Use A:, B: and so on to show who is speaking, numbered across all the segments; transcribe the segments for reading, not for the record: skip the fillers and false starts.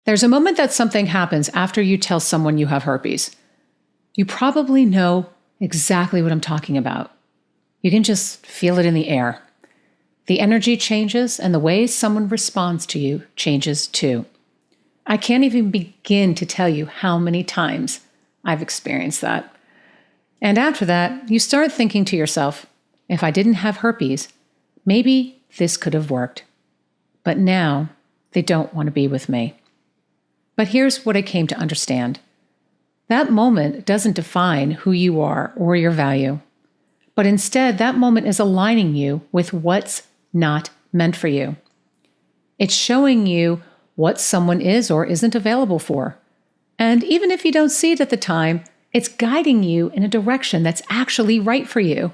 A: There's a moment that something happens after you tell someone you have herpes. You probably know exactly what I'm talking about. You can just feel it in the air. The energy changes and the way someone responds to you changes too. I can't even begin to tell you how many times I've experienced that. And after that, you start thinking to yourself, if I didn't have herpes, maybe this could have worked. But now they don't want to be with me. But here's what I came to understand. That moment doesn't define who you are or your value. But instead, that moment is aligning you with what's not meant for you. It's showing you what someone is or isn't available for. And even if you don't see it at the time, it's guiding you in a direction that's actually right for you.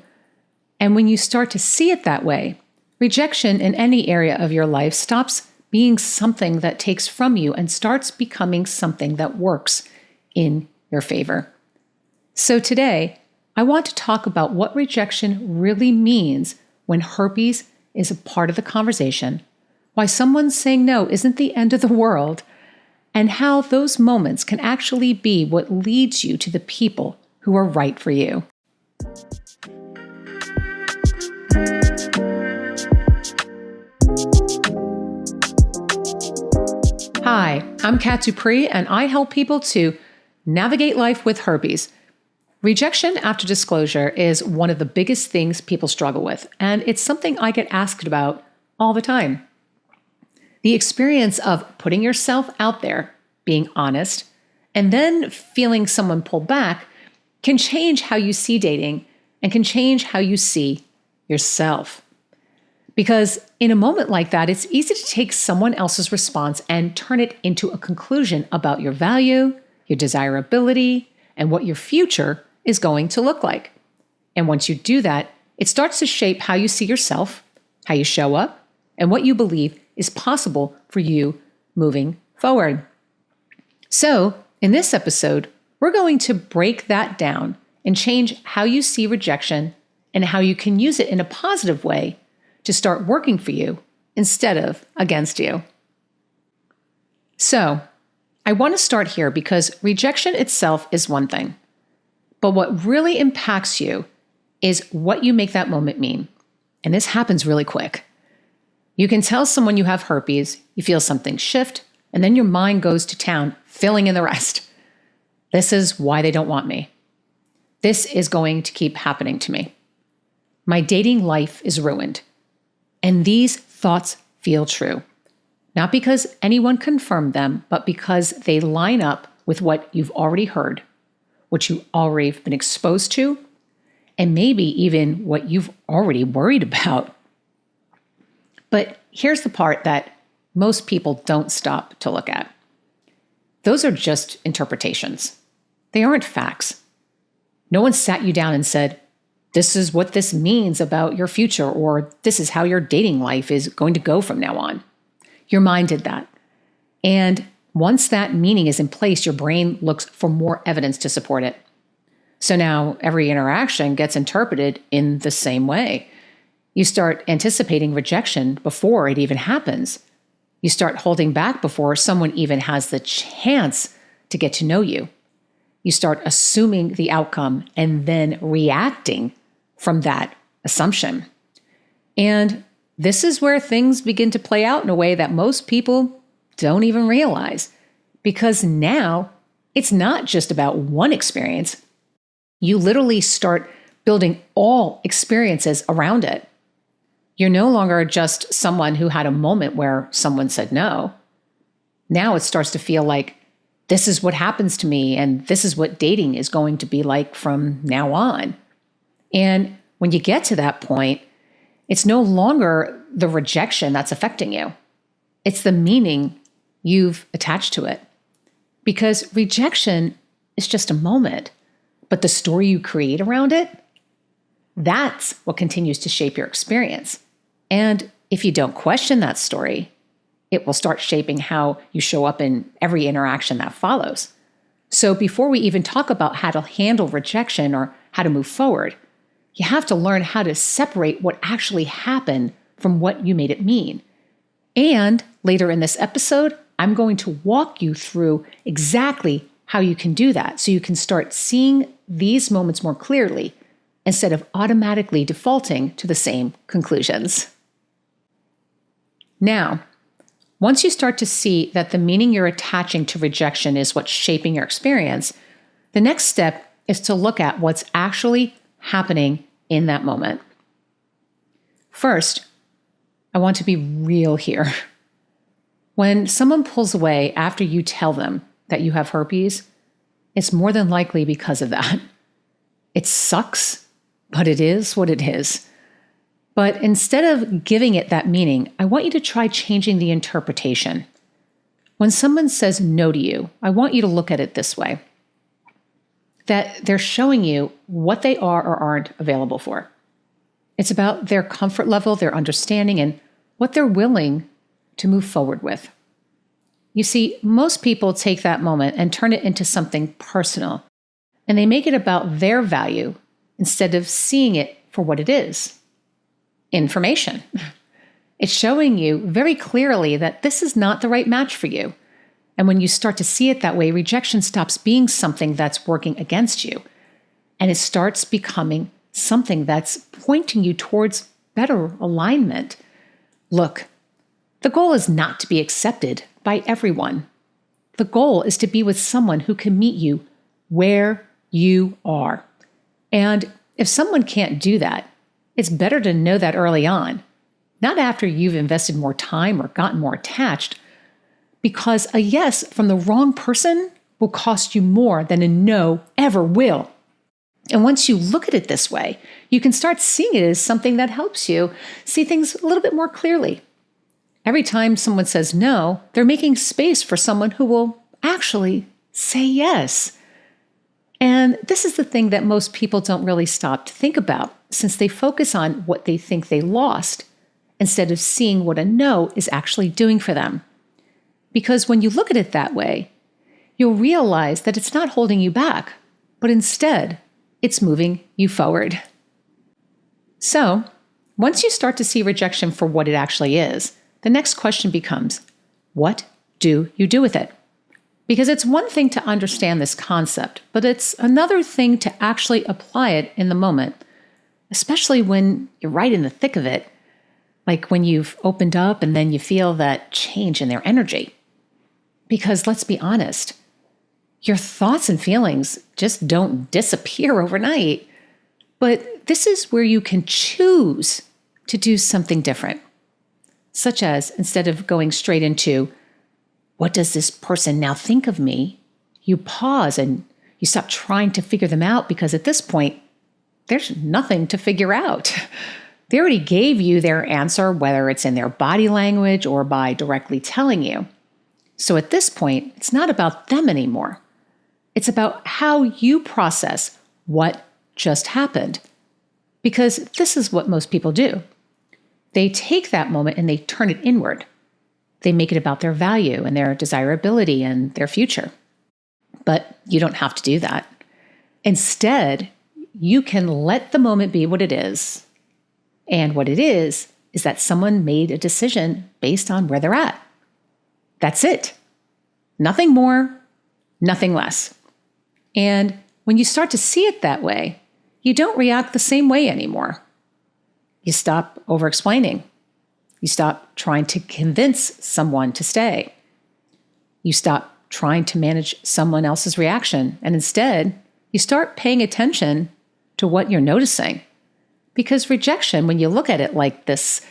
A: And when you start to see it that way, rejection in any area of your life stops being something that takes from you and starts becoming something that works in your favor. So today, I want to talk about what rejection really means when herpes is a part of the conversation, why someone saying no isn't the end of the world, and how those moments can actually be what leads you to the people who are right for you. Hi, I'm Kat Dupree, and I help people to navigate life with herpes. Rejection after disclosure is one of the biggest things people struggle with, and it's something I get asked about all the time. The experience of putting yourself out there, being honest, and then feeling someone pull back can change how you see dating and can change how you see yourself. Because in a moment like that, it's easy to take someone else's response and turn it into a conclusion about your value, your desirability, and what your future is going to look like. And once you do that, it starts to shape how you see yourself, how you show up, and what you believe is possible for you moving forward. So, in this episode, we're going to break that down and change how you see rejection and how you can use it in a positive way to start working for you instead of against you. So, I want to start here because rejection itself is one thing, but what really impacts you is what you make that moment mean. And this happens really quick. You can tell someone you have herpes, you feel something shift, and then your mind goes to town, filling in the rest. This is why they don't want me. This is going to keep happening to me. My dating life is ruined. And these thoughts feel true, not because anyone confirmed them, but because they line up with what you've already heard, what you've already been exposed to, and maybe even what you've already worried about. But here's the part that most people don't stop to look at. Those are just interpretations. They aren't facts. No one sat you down and said, this is what this means about your future, or this is how your dating life is going to go from now on. Your mind did that. And once that meaning is in place, your brain looks for more evidence to support it. So now every interaction gets interpreted in the same way. You start anticipating rejection before it even happens. You start holding back before someone even has the chance to get to know you. You start assuming the outcome and then reacting from that assumption. And this is where things begin to play out in a way that most people don't even realize. Because now it's not just about one experience. You literally start building all experiences around it. You're no longer just someone who had a moment where someone said no. Now it starts to feel like this is what happens to me and this is what dating is going to be like from now on. And when you get to that point, it's no longer the rejection that's affecting you. It's the meaning you've attached to it. Because rejection is just a moment, but the story you create around it, that's what continues to shape your experience. And if you don't question that story, it will start shaping how you show up in every interaction that follows. So before we even talk about how to handle rejection or how to move forward, you have to learn how to separate what actually happened from what you made it mean. And later in this episode, I'm going to walk you through exactly how you can do that so you can start seeing these moments more clearly instead of automatically defaulting to the same conclusions. Now, once you start to see that the meaning you're attaching to rejection is what's shaping your experience, the next step is to look at what's actually happening in that moment. First, I want to be real here. When someone pulls away after you tell them that you have herpes, it's more than likely because of that. It sucks, but it is what it is. But instead of giving it that meaning, I want you to try changing the interpretation. When someone says no to you, I want you to look at it this way: that they're showing you what they are or aren't available for. It's about their comfort level, their understanding, and what they're willing to move forward with. You see, most people take that moment and turn it into something personal, and they make it about their value instead of seeing it for what it is: information. It's showing you very clearly that this is not the right match for you. And when you start to see it that way, rejection stops being something that's working against you, and it starts becoming something that's pointing you towards better alignment. Look, the goal is not to be accepted by everyone. The goal is to be with someone who can meet you where you are. And if someone can't do that, it's better to know that early on, not after you've invested more time or gotten more attached, because a yes from the wrong person will cost you more than a no ever will. And once you look at it this way, you can start seeing it as something that helps you see things a little bit more clearly. Every time someone says no, they're making space for someone who will actually say yes. And this is the thing that most people don't really stop to think about, since they focus on what they think they lost instead of seeing what a no is actually doing for them. Because when you look at it that way, you'll realize that it's not holding you back, but instead, it's moving you forward. So, once you start to see rejection for what it actually is, the next question becomes, what do you do with it? Because it's one thing to understand this concept, but it's another thing to actually apply it in the moment, especially when you're right in the thick of it, like when you've opened up and then you feel that change in their energy. Because let's be honest, your thoughts and feelings just don't disappear overnight. But this is where you can choose to do something different, such as instead of going straight into, what does this person now think of me? You pause and you stop trying to figure them out, because at this point, there's nothing to figure out. They already gave you their answer, whether it's in their body language or by directly telling you. So at this point, it's not about them anymore. It's about how you process what just happened. Because this is what most people do. They take that moment and they turn it inward. They make it about their value and their desirability and their future. But you don't have to do that. Instead, you can let the moment be what it is. And what it is that someone made a decision based on where they're at. That's it. Nothing more, nothing less. And when you start to see it that way, you don't react the same way anymore. You stop over-explaining. You stop trying to convince someone to stay. You stop trying to manage someone else's reaction. And instead, you start paying attention to what you're noticing. Because rejection, when you look at it like this,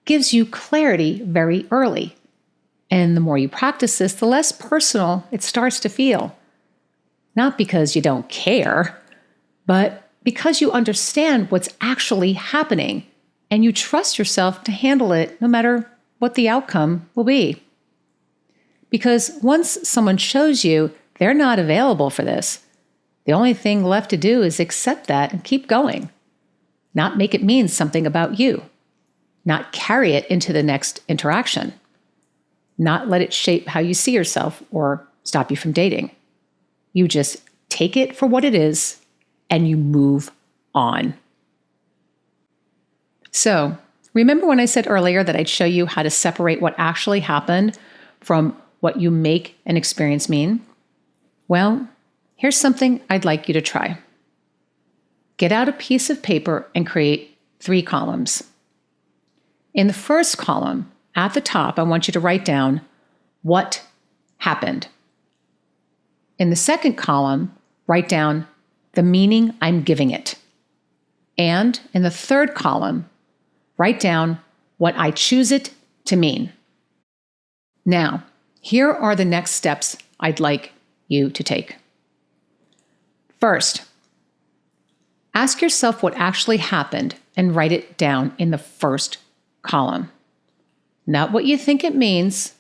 A: gives you clarity very early. And the more you practice this, the less personal it starts to feel. Not because you don't care, but because you understand what's actually happening and you trust yourself to handle it no matter what the outcome will be. Because once someone shows you they're not available for this, the only thing left to do is accept that and keep going. Not make it mean something about you. Not carry it into the next interaction. Not let it shape how you see yourself or stop you from dating. You just take it for what it is and you move on. So, remember when I said earlier that I'd show you how to separate what actually happened from what you make an experience mean? Well, here's something I'd like you to try. Get out a piece of paper and create 3 columns. In the first column, at the top, I want you to write down what happened. In the second column, write down the meaning I'm giving it. And in the third column, write down what I choose it to mean. Now, here are the next steps I'd like you to take. First, ask yourself what actually happened and write it down in the first column. Not what you think it means,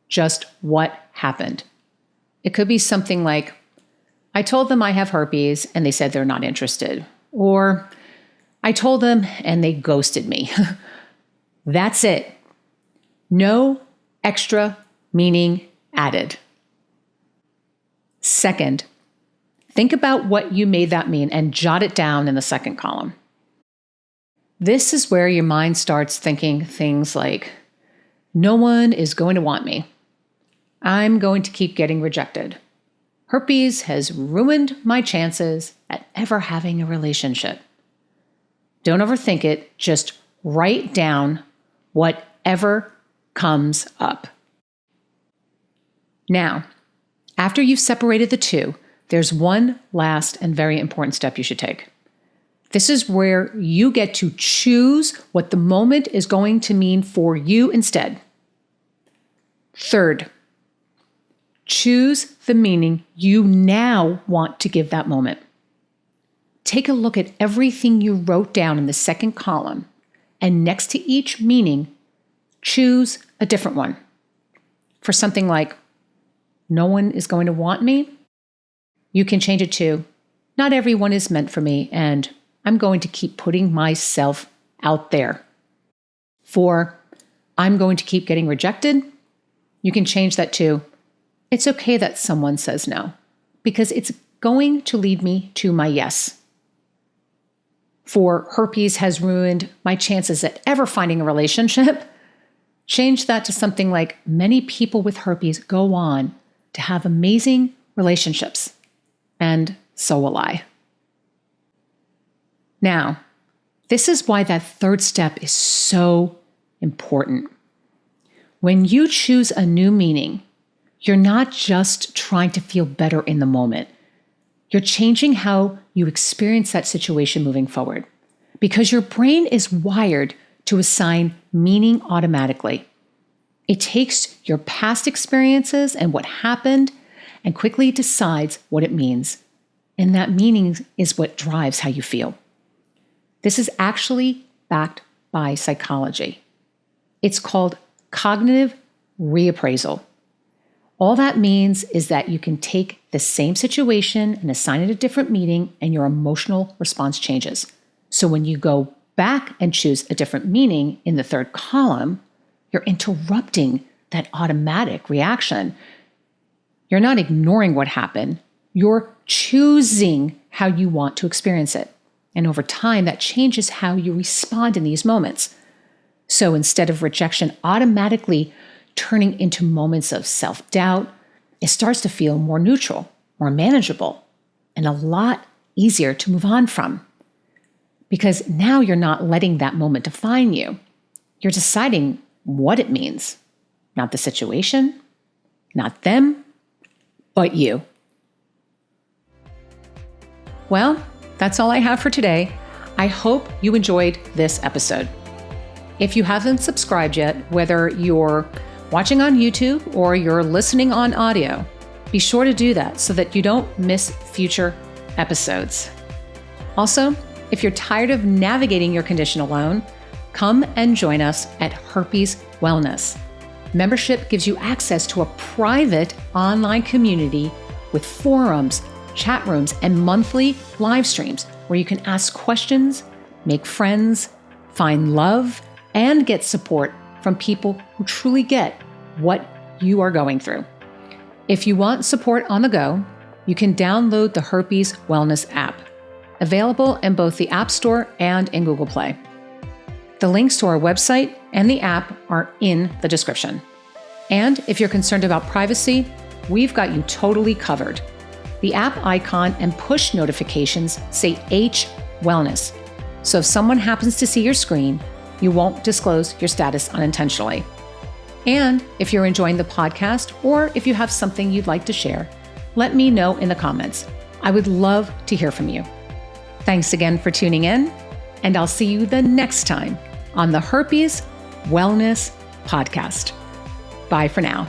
A: just what happened. It could be something like, I told them I have herpes and they said they're not interested. Or, I told them and they ghosted me. That's it. No extra meaning added. Second, think about what you made that mean and jot it down in the second column. This is where your mind starts thinking things like, no one is going to want me. I'm going to keep getting rejected. Herpes has ruined my chances at ever having a relationship. Don't overthink it. Just write down whatever comes up. Now, after you've separated the two, there's one last and very important step you should take. This is where you get to choose what the moment is going to mean for you instead. Third, choose the meaning you now want to give that moment. Take a look at everything you wrote down in the second column, and next to each meaning, choose a different one. For something like, no one is going to want me, you can change it to, not everyone is meant for me, and I'm going to keep putting myself out there. For, I'm going to keep getting rejected, you can change that to, it's okay that someone says no, because it's going to lead me to my yes. For herpes has ruined my chances at ever finding a relationship, change that to something like, many people with herpes go on to have amazing relationships, and so will I. Now, this is why that third step is so important. When you choose a new meaning, you're not just trying to feel better in the moment. You're changing how you experience that situation moving forward, because your brain is wired to assign meaning automatically. It takes your past experiences and what happened and quickly decides what it means. And that meaning is what drives how you feel. This is actually backed by psychology. It's called cognitive reappraisal. All that means is that you can take the same situation and assign it a different meaning, and your emotional response changes. So when you go back and choose a different meaning in the third column, you're interrupting that automatic reaction. You're not ignoring what happened. You're choosing how you want to experience it. And over time, that changes how you respond in these moments. So instead of rejection automatically turning into moments of self-doubt, it starts to feel more neutral, more manageable, and a lot easier to move on from. Because now you're not letting that moment define you. You're deciding what it means, not the situation, not them, but you. Well, that's all I have for today. I hope you enjoyed this episode. If you haven't subscribed yet, whether you're watching on YouTube or you're listening on audio, be sure to do that so that you don't miss future episodes. Also, if you're tired of navigating your condition alone, come and join us at Herpes Wellness. Membership gives you access to a private online community with forums, chat rooms, and monthly live streams where you can ask questions, make friends, find love, and get support from people who truly get what you are going through. If you want support on the go, you can download the Herpes Wellness app, available in both the App Store and in Google Play. The links to our website and the app are in the description. And if you're concerned about privacy, we've got you totally covered. The app icon and push notifications say H Wellness. So if someone happens to see your screen, you won't disclose your status unintentionally. And if you're enjoying the podcast, or if you have something you'd like to share, let me know in the comments. I would love to hear from you. Thanks again for tuning in, and I'll see you the next time on the Herpes Wellness Podcast. Bye for now.